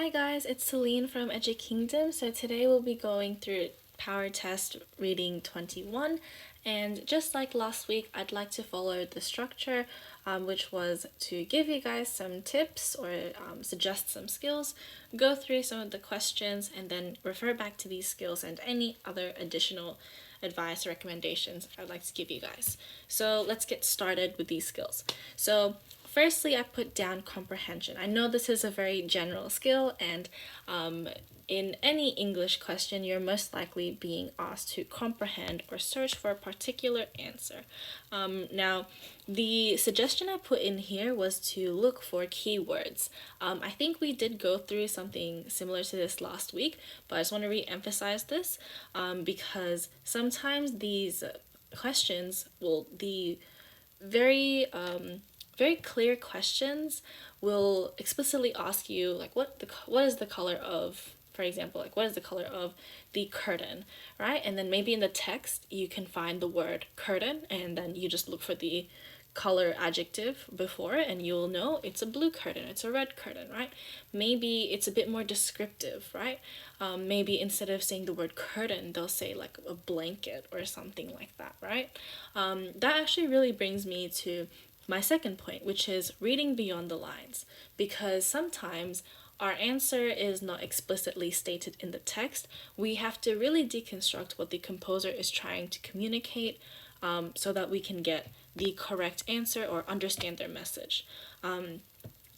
Hi guys, it's Celine from Edu Kingdom. So today we'll be going through Power Test Reading 21, and just like last week, I'd like to follow the structure, which was to give you guys some tips or suggest some skills, go through some of the questions, and then refer back to these skills and any other additional advice or recommendations I'd like to give you guys. So let's get started with these skills. So firstly, I put down comprehension. I know this is a very general skill, and in any English question, you're most likely being asked to comprehend or search for a particular answer. Now, the suggestion I put in here was to look for keywords. I think we did go through something similar to this last week, but I just want to re-emphasize this because sometimes these questions will the very clear questions will explicitly ask you like what is the color of, for example, like what is the color of the curtain, right? And then maybe in the text you can find the word curtain, and then you just look for the color adjective before it and you'll know it's a blue curtain, it's a red curtain, right? Maybe it's a bit more descriptive, right? Maybe instead of saying the word curtain, they'll say like a blanket or something like that, right? That actually really brings me to my second point, which is reading beyond the lines, because sometimes our answer is not explicitly stated in the text. We have to really deconstruct what the composer is trying to communicate so that we can get the correct answer or understand their message.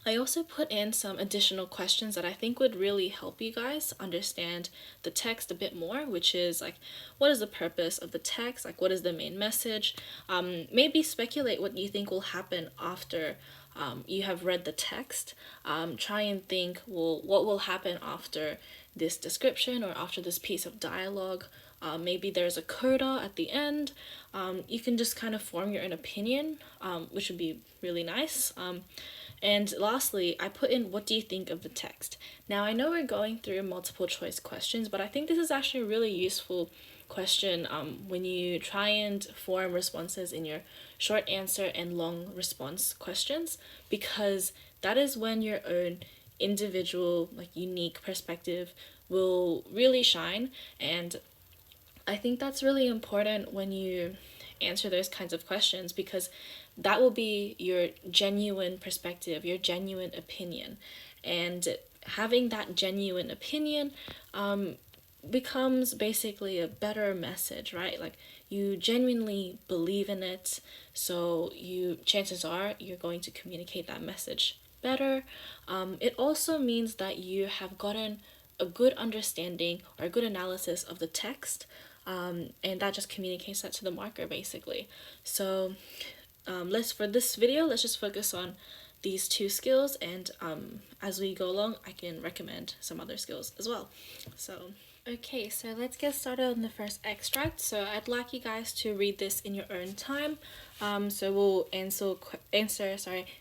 I also put in some additional questions that I think would really help you guys understand the text a bit more, which is like, what is the purpose of the text? Like, what is the main message? Maybe speculate what you think will happen after you have read the text. Try and think, well, what will happen after this description or after this piece of dialogue? Maybe there's a coda at the end. You can just kind of form your own opinion, which would be really nice. And lastly, I put in, what do you think of the text? Now, I know we're going through multiple choice questions, but I think this is actually a really useful question when you try and form responses in your short answer and long response questions, because that is when your own individual, like unique perspective will really shine. And I think that's really important when you answer those kinds of questions, because that will be your genuine perspective, your genuine opinion. And having that genuine opinion becomes basically a better message, right? Like, you genuinely believe in it, so chances are you're going to communicate that message better. It also means that you have gotten a good understanding or a good analysis of the text, and that just communicates that to the marker basically. So for this video, let's just focus on these two skills, and as we go along, I can recommend some other skills as well. Okay, so let's get started on the first extract. So I'd like you guys to read this in your own time. So we'll answer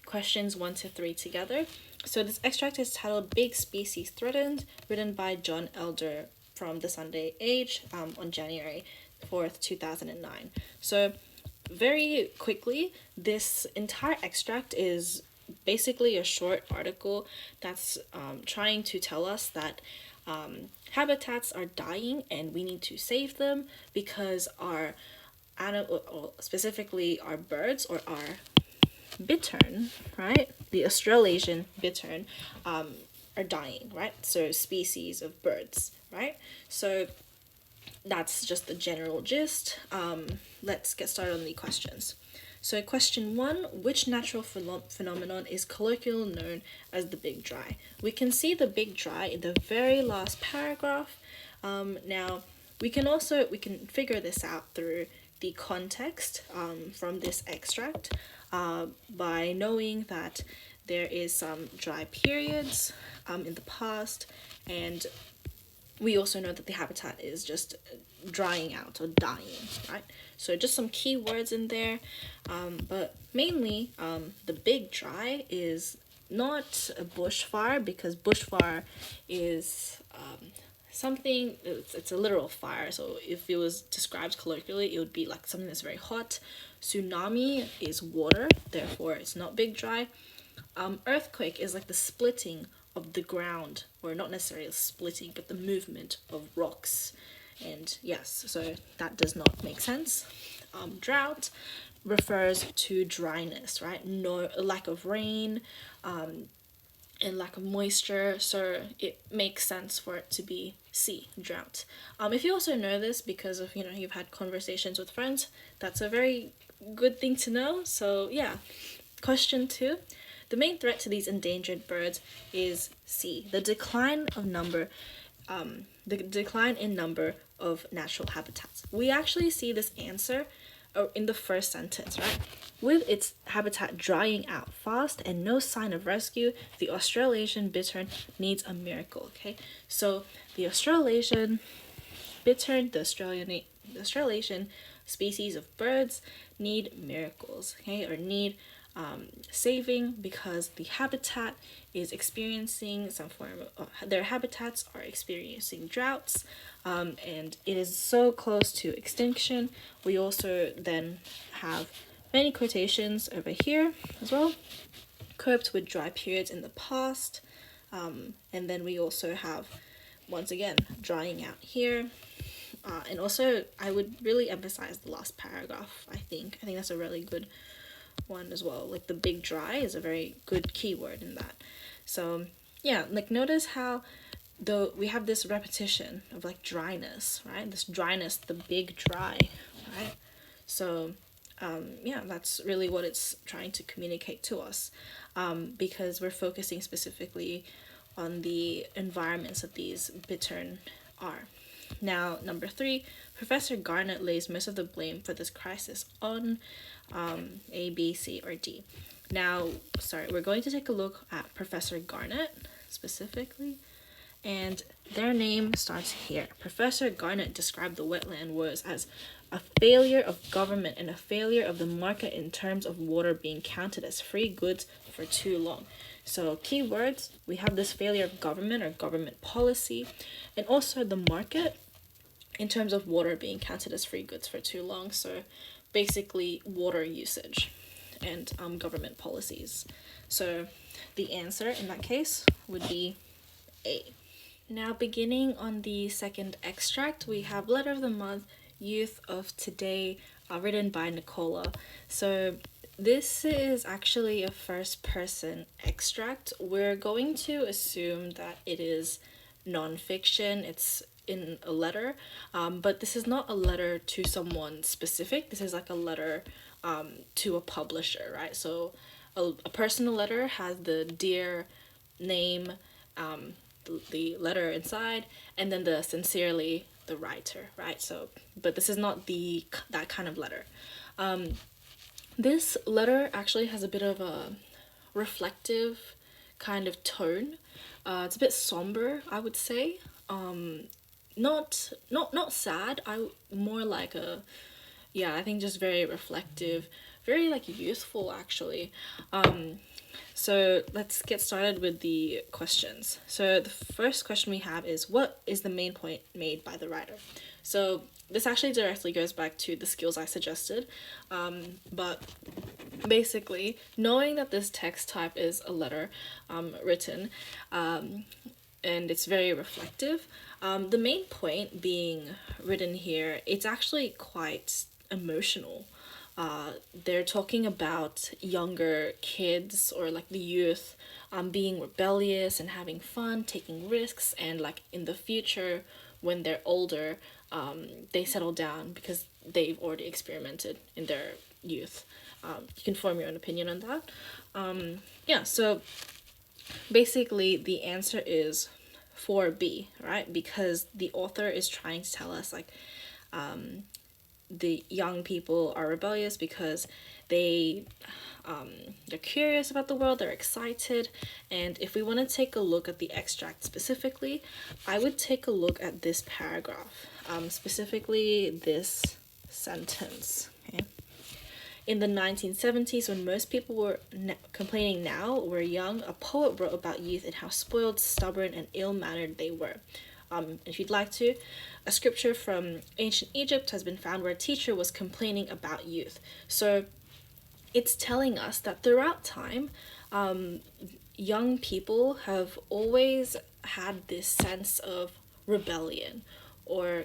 questions 1 to 3 together. So this extract is titled "Big Species Threatened," written by John Elder from the Sunday Age on January 4th, 2009. So very quickly, this entire extract is basically a short article that's trying to tell us that habitats are dying and we need to save them because our specifically our birds or our bittern, right? The Australasian bittern are dying, right? So species of birds, right? So that's just the general gist. Let's get started on the questions. So question 1, which natural phenomenon is colloquially known as the Big Dry? We can see the Big Dry in the very last paragraph. Now, we can figure this out through the context from this extract by knowing that there is some dry periods in the past, and we also know that the habitat is just drying out or dying, right? So just some key words in there, but mainly the Big Dry is not a bushfire, because bushfire is something, it's a literal fire. So if it was described colloquially, it would be like something that's very hot. Tsunami is water, therefore it's not Big Dry. Earthquake is like the splitting of the ground, or not necessarily splitting, but the movement of rocks. And yes, so that does not make sense. Drought refers to dryness, right? No lack of rain, and lack of moisture, so it makes sense for it to be C, drought. If you also know this because of, you've had conversations with friends, that's a very good thing to know. So yeah. Question 2. The main threat to these endangered birds is C, the decline in number of natural habitats. We actually see this answer in the first sentence, right? With its habitat drying out fast and no sign of rescue, the Australasian bittern needs a miracle. Okay, so the Australasian bittern, the Australasian species of birds, need miracles. Okay, or need saving because the habitat is experiencing some form of, their habitats are experiencing droughts, and it is so close to extinction. We also then have many quotations over here as well, coped with dry periods in the past, and then we also have, once again, drying out here. And also, I would really emphasize the last paragraph. I think that's a really good one as well. Like the big dry is a very good keyword in that. So yeah, like notice how though we have this repetition of like dryness, right? This dryness, the big dry, right? So yeah, that's really what it's trying to communicate to us, because we're focusing specifically on the environments that these bittern are. Now, number 3, Professor Garnett lays most of the blame for this crisis on A, B, C, or D. Now, we're going to take a look at Professor Garnett specifically, and their name starts here. Professor Garnett described the wetland wars as a failure of government and a failure of the market in terms of water being counted as free goods for too long. So keywords, we have this failure of government or government policy, and also the market in terms of water being counted as free goods for too long. So basically water usage and government policies. So the answer in that case would be A. Now beginning on the second extract, we have Letter of the Month, Youth of Today, written by Nicola. So this is actually a first person extract. We're going to assume that it is nonfiction. It's in a letter, but this is not a letter to someone specific. This is like a letter to a publisher, right? So a personal letter has the dear name, the letter inside, and then the sincerely the writer, right? So, but this is not that kind of letter. This letter actually has a bit of a reflective kind of tone. It's a bit somber, I would say. Not sad. More like I think just very reflective, very like youthful actually. So let's get started with the questions. So the first question we have is, what is the main point made by the writer? So this actually directly goes back to the skills I suggested, but basically knowing that this text type is a letter written, and it's very reflective, the main point being written here, it's actually quite emotional. They're talking about younger kids or like the youth being rebellious and having fun, taking risks, and like in the future when they're older, they settle down because they've already experimented in their youth. You can form your own opinion on that. So basically the answer is 4B, right? Because the author is trying to tell us like the young people are rebellious because they're curious about the world, they're excited. And if we want to take a look at the extract specifically, I would take a look at this paragraph, specifically this sentence. Okay? In the 1970s, when most people were complaining now were young, a poet wrote about youth and how spoiled, stubborn, and ill-mannered they were. If you'd like to, a scripture from ancient Egypt has been found where a teacher was complaining about youth. So it's telling us that throughout time, young people have always had this sense of rebellion, or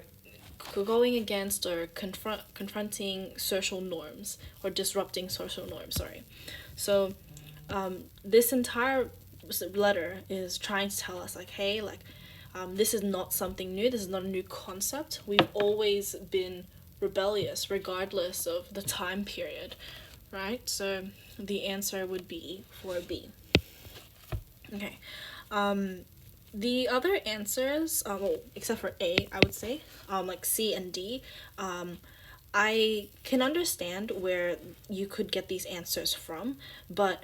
going against or confronting social norms, or disrupting social norms, sorry. So this entire letter is trying to tell us, like, hey, like, this is not something new, this is not a new concept. We've always been rebellious regardless of the time period, right? So the answer would be for B. Okay. The other answers, well, except for A, I would say, like C and D, I can understand where you could get these answers from, but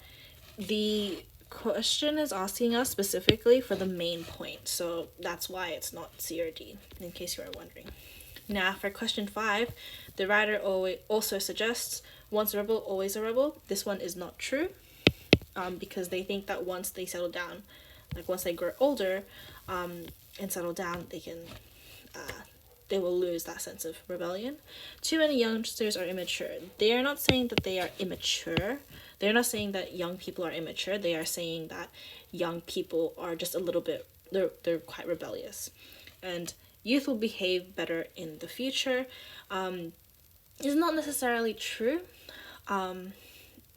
the question is asking us specifically for the main point, so that's why it's not C or D, in case you are wondering. Now, for question 5, the writer also suggests once a rebel, always a rebel. This one is not true, because they think that once they settle down, like once they grow older, and settle down, they will lose that sense of rebellion. Too many youngsters are immature. They are not saying that they are immature. They're not saying that young people are immature. They are saying that young people are just a little bit, they're quite rebellious. And youth will behave better in the future. Is not necessarily true.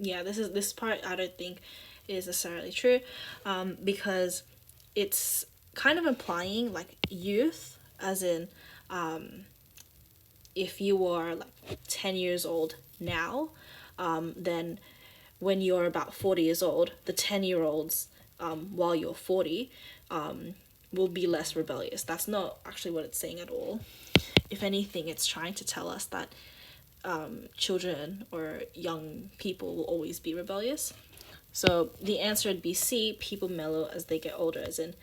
This part I don't think is necessarily true, because it's kind of implying like youth, as in, if you are like 10 years old now, then when you're about 40 years old, the 10-year-olds, while you're 40, will be less rebellious. That's not actually what it's saying at all. If anything, it's trying to tell us that children or young people will always be rebellious. So the answer would be C, people mellow as they get older, as in,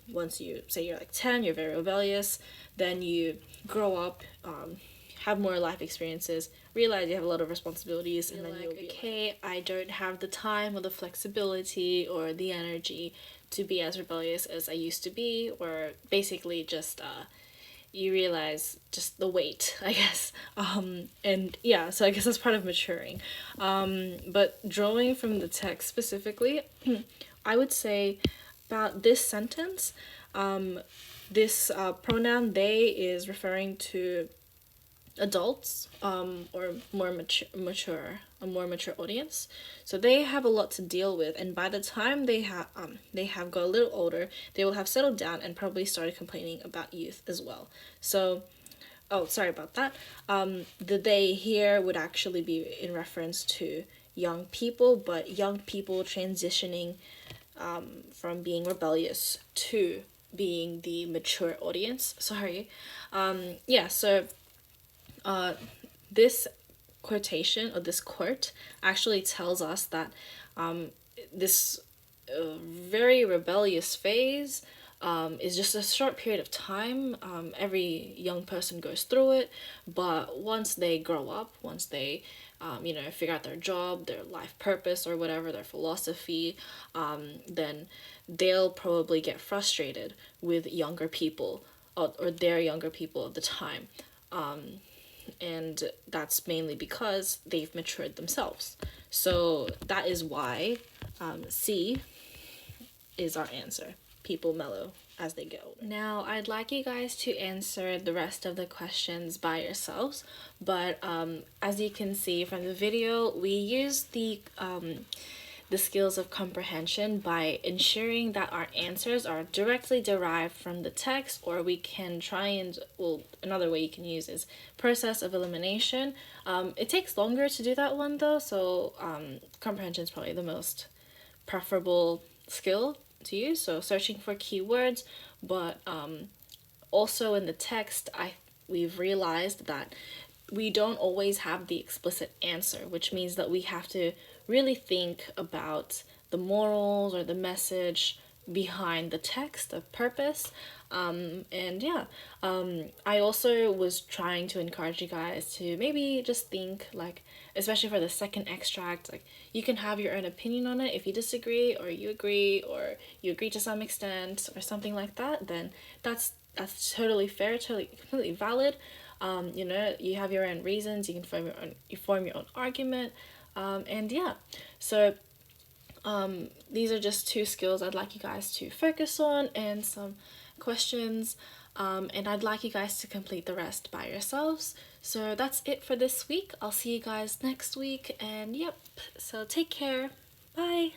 once you say you're like 10, you're very rebellious, then you grow up, have more life experiences, realize you have a lot of responsibilities, and then you'll be okay, I don't have the time or the flexibility or the energy to be as rebellious as I used to be, or basically just you realize just the weight, I guess. And yeah, so I guess that's part of maturing. But drawing from the text specifically, I would say about this sentence, this pronoun they is referring to adults, or a more mature audience. So they have a lot to deal with, and by the time they have got a little older, they will have settled down and probably started complaining about youth as well. So, oh, sorry about that. The they here would actually be in reference to young people, but young people transitioning from being rebellious to being the mature audience. Sorry. So this quotation, or this quote, actually tells us that this very rebellious phase is just a short period of time. Every young person goes through it, but once they grow up, once they figure out their job, their life purpose, or whatever, their philosophy, then they'll probably get frustrated with younger people, or their younger people of the time. And that's mainly because they've matured themselves. So that is why C is our answer. People mellow as they get older. Now, I'd like you guys to answer the rest of the questions by yourselves, but as you can see from the video, we use the skills of comprehension by ensuring that our answers are directly derived from the text, or we can try and, well, another way you can use is process of elimination. It takes longer to do that one though, so comprehension is probably the most preferable skill to use, so searching for keywords, but also in the text, we've realized that we don't always have the explicit answer, which means that we have to really think about the morals or the message behind the text, the purpose. I also was trying to encourage you guys to maybe just think, like, especially for the second extract, like, you can have your own opinion on it. If you disagree or you agree to some extent or something like that, then that's totally fair, totally completely valid. You have your own reasons, you can form your own argument. So These are just two skills I'd like you guys to focus on and some questions. And I'd like you guys to complete the rest by yourselves. So that's it for this week. I'll see you guys next week. And yep, so take care. Bye.